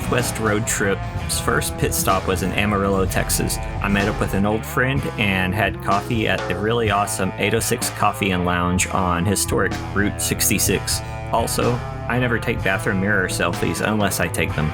Southwest road trip's first pit stop was in Amarillo, Texas. I met up with an old friend and had coffee at the really awesome 806 Coffee and Lounge on historic Route 66. Also, I never take bathroom mirror selfies unless I take them.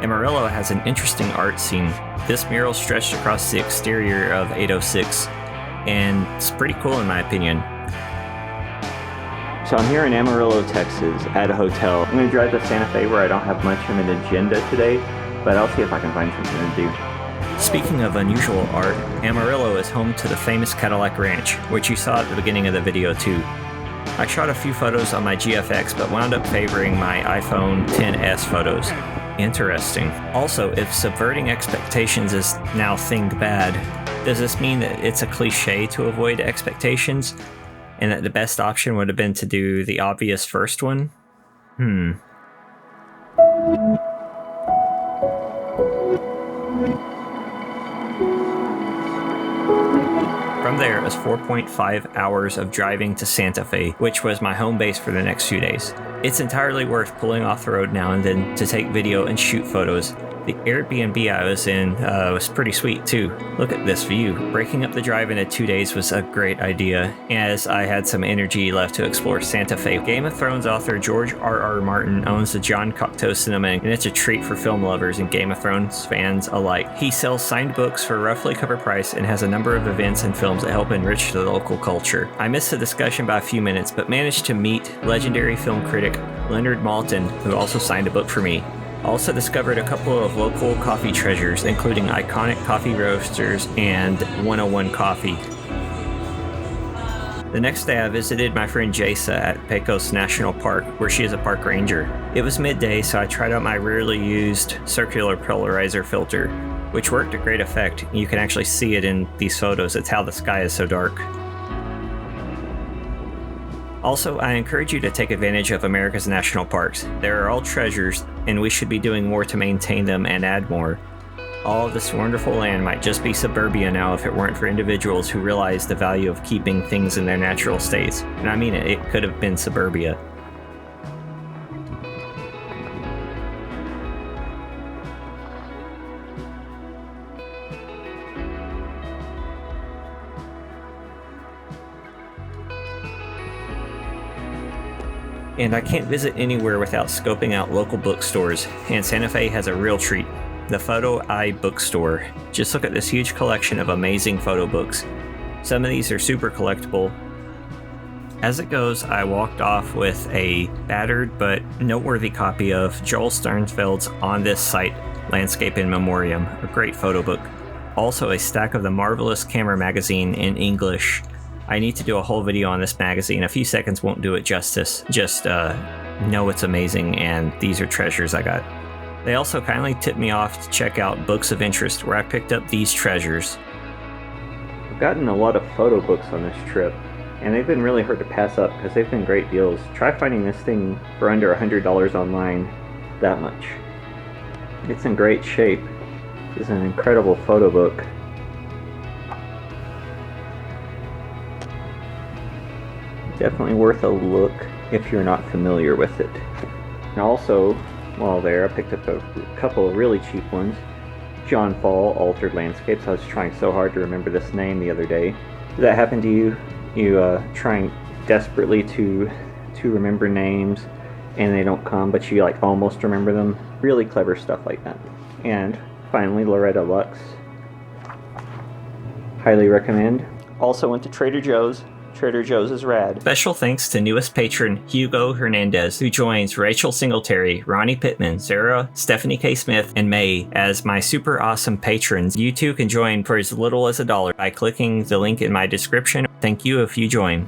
Amarillo has an interesting art scene. This mural stretched across the exterior of 806, and it's pretty cool in my opinion. So I'm here in Amarillo, Texas, at a hotel. I'm going to drive to Santa Fe where I don't have much of an agenda today, but I'll see if I can find something to do. Speaking of unusual art, Amarillo is home to the famous Cadillac Ranch, which you saw at the beginning of the video too. I shot a few photos on my GFX, but wound up favoring my iPhone XS photos. Interesting. Also, if subverting expectations is now thinged bad, does this mean that it's a cliche to avoid expectations, and that the best option would have been to do the obvious first one? From there, it was 4.5 hours of driving to Santa Fe, which was my home base for the next few days. It's entirely worth pulling off the road now and then to take video and shoot photos. The Airbnb I was in was pretty sweet too. Look at this view. Breaking up the drive into 2 days was a great idea, as I had some energy left to explore Santa Fe. Game of Thrones author George R.R. Martin owns the John Cocteau Cinema, and it's a treat for film lovers and Game of Thrones fans alike. He sells signed books for roughly cover price and has a number of events and films that help enrich the local culture. I missed the discussion by a few minutes, but managed to meet legendary film critic Leonard Maltin, who also signed a book for me. Also discovered a couple of local coffee treasures, including iconic coffee roasters and 101 Coffee. The next day I visited my friend Jasa at Pecos National Park, where she is a park ranger. It was midday, so I tried out my rarely used circular polarizer filter, which worked to great effect. You can actually see it in these photos. It's how the sky is so dark. Also, I encourage you to take advantage of America's national parks. They are all treasures, and we should be doing more to maintain them and add more. All of this wonderful land might just be suburbia now if it weren't for individuals who realize the value of keeping things in their natural states. And I mean it could have been suburbia. And I can't visit anywhere without scoping out local bookstores, and Santa Fe has a real treat. The Photo Eye Bookstore. Just look at this huge collection of amazing photo books. Some of these are super collectible. As it goes, I walked off with a battered but noteworthy copy of Joel Sternfeld's On This Site, Landscape in Memoriam, a great photo book. Also a stack of the Marvelous Camera magazine in English. I need to do a whole video on this magazine. A few seconds won't do it justice. Just know it's amazing, and these are treasures I got. They also kindly tipped me off to check out Books of Interest, where I picked up these treasures. I've gotten a lot of photo books on this trip, and they've been really hard to pass up because they've been great deals. Try finding this thing for under $100 online. That much. It's in great shape. This is an incredible photo book. Definitely worth a look if you're not familiar with it. And also, while there, I picked up a couple of really cheap ones. John Fall, Altered Landscapes. I was trying so hard to remember this name the other day. Did that happen to you? You trying desperately to remember names and they don't come, but you like almost remember them? Really clever stuff like that. And finally, Loretta Lux. Highly recommend. Also went to Trader Joe's. Trader Joe's is rad. Special thanks to newest patron Hugo Hernandez, who joins Rachel Singletary, Ronnie Pittman, Sarah, Stephanie K. Smith, and May as my super awesome patrons. You too can join for as little as $1 by clicking the link in my description. Thank you if you join.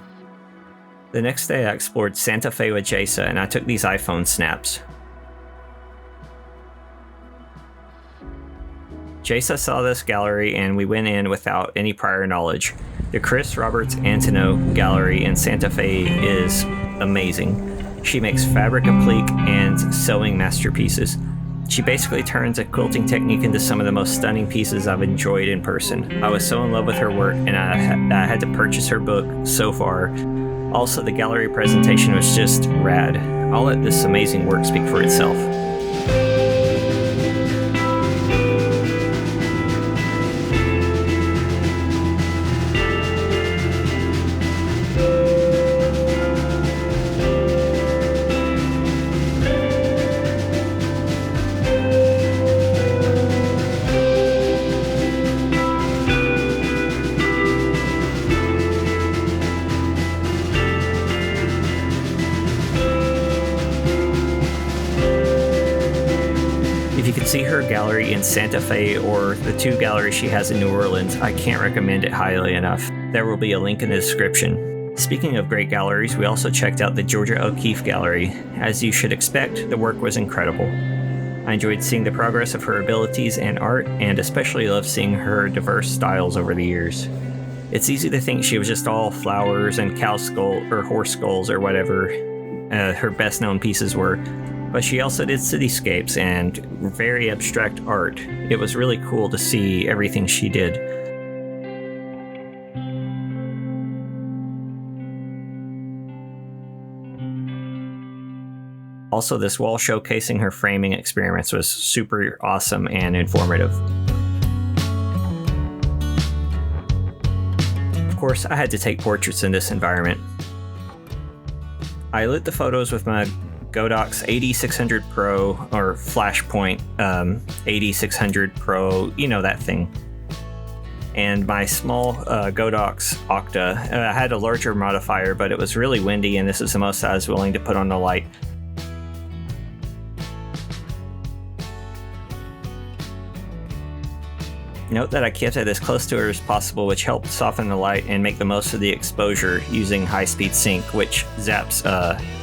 The next day I explored Santa Fe with Jasa, and I took these iPhone snaps. Jasa saw this gallery and we went in without any prior knowledge. The Chris Roberts-Antieau Gallery in Santa Fe is amazing. She makes fabric applique and sewing masterpieces. She basically turns a quilting technique into some of the most stunning pieces I've enjoyed in person. I was so in love with her work, and I had to purchase her book so far. Also, the gallery presentation was just rad. I'll let this amazing work speak for itself. If you can see her gallery in Santa Fe or the 2 galleries she has in New Orleans, I can't recommend it highly enough. There will be a link in the description. Speaking of great galleries, we also checked out the Georgia O'Keeffe Gallery. As you should expect, the work was incredible. I enjoyed seeing the progress of her abilities and art, and especially loved seeing her diverse styles over the years. It's easy to think she was just all flowers and cow skull or horse skulls or whatever her best known pieces were, but she also did cityscapes and very abstract art. It was really cool to see everything she did. Also, this wall showcasing her framing experiments was super awesome and informative. Of course, I had to take portraits in this environment. I lit the photos with my Godox AD600 Pro, or Flashpoint AD600 Pro, you know that thing. And my small Godox Octa. I had a larger modifier, but it was really windy, and this is the most I was willing to put on the light. Note that I kept it as close to her as possible, which helped soften the light and make the most of the exposure using high-speed sync, which zaps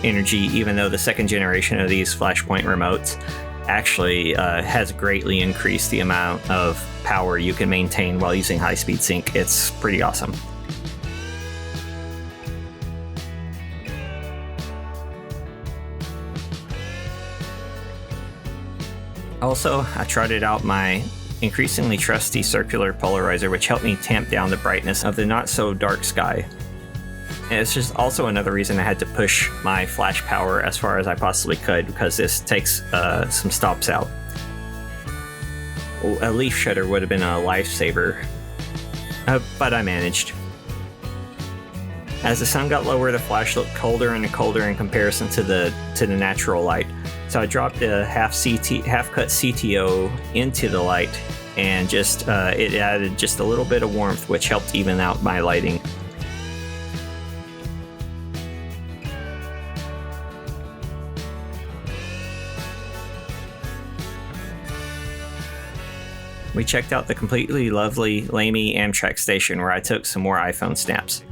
energy, even though the second generation of these Flashpoint remotes actually has greatly increased the amount of power you can maintain while using high-speed sync. It's pretty awesome. Also, I trotted out my increasingly trusty circular polarizer, which helped me tamp down the brightness of the not so dark sky. And it's just also another reason I had to push my flash power as far as I possibly could, because this takes some stops out. A leaf shutter would have been a lifesaver, but I managed. As the sun got lower, the flash looked colder and colder in comparison to the natural light. So I dropped a half-cut CTO into the light, and just it added just a little bit of warmth, which helped even out my lighting. We checked out the completely lovely Lamy Amtrak Station, where I took some more iPhone snaps.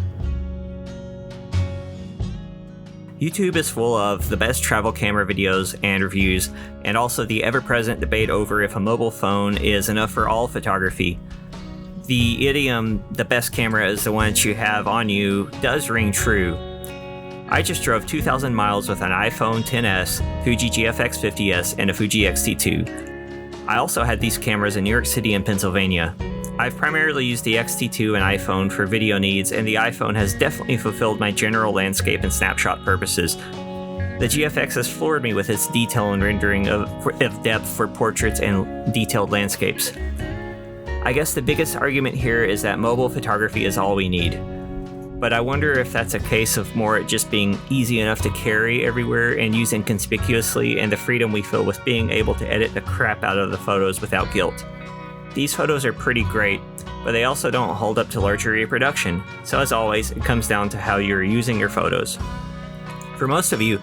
YouTube is full of the best travel camera videos and reviews, and also the ever-present debate over if a mobile phone is enough for all photography. The idiom, "the best camera is the one that you have on you," does ring true. I just drove 2,000 miles with an iPhone XS, Fuji GFX 50s, and a Fuji XT-2. I also had these cameras in New York City and Pennsylvania. I've primarily used the XT2 and iPhone for video needs, and the iPhone has definitely fulfilled my general landscape and snapshot purposes. The GFX has floored me with its detail and rendering of depth for portraits and detailed landscapes. I guess the biggest argument here is that mobile photography is all we need. But I wonder if that's a case of more it just being easy enough to carry everywhere and use inconspicuously, and the freedom we feel with being able to edit the crap out of the photos without guilt. These photos are pretty great, but they also don't hold up to larger reproduction, so as always, it comes down to how you're using your photos. For most of you,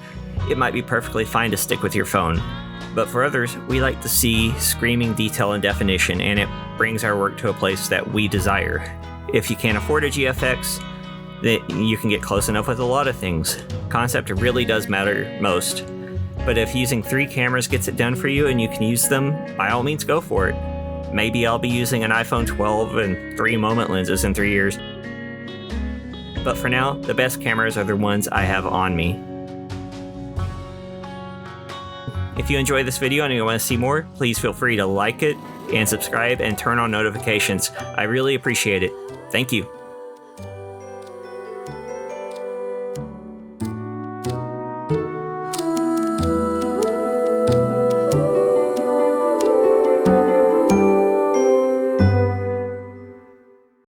it might be perfectly fine to stick with your phone, but for others, we like to see screaming detail and definition, and it brings our work to a place that we desire. If you can't afford a GFX, then you can get close enough with a lot of things. Concept really does matter most, but if using 3 cameras gets it done for you and you can use them, by all means go for it. Maybe I'll be using an iPhone 12 and 3 moment lenses in 3 years. But for now, the best cameras are the ones I have on me. If you enjoyed this video and you want to see more, please feel free to like it and subscribe and turn on notifications. I really appreciate it. Thank you.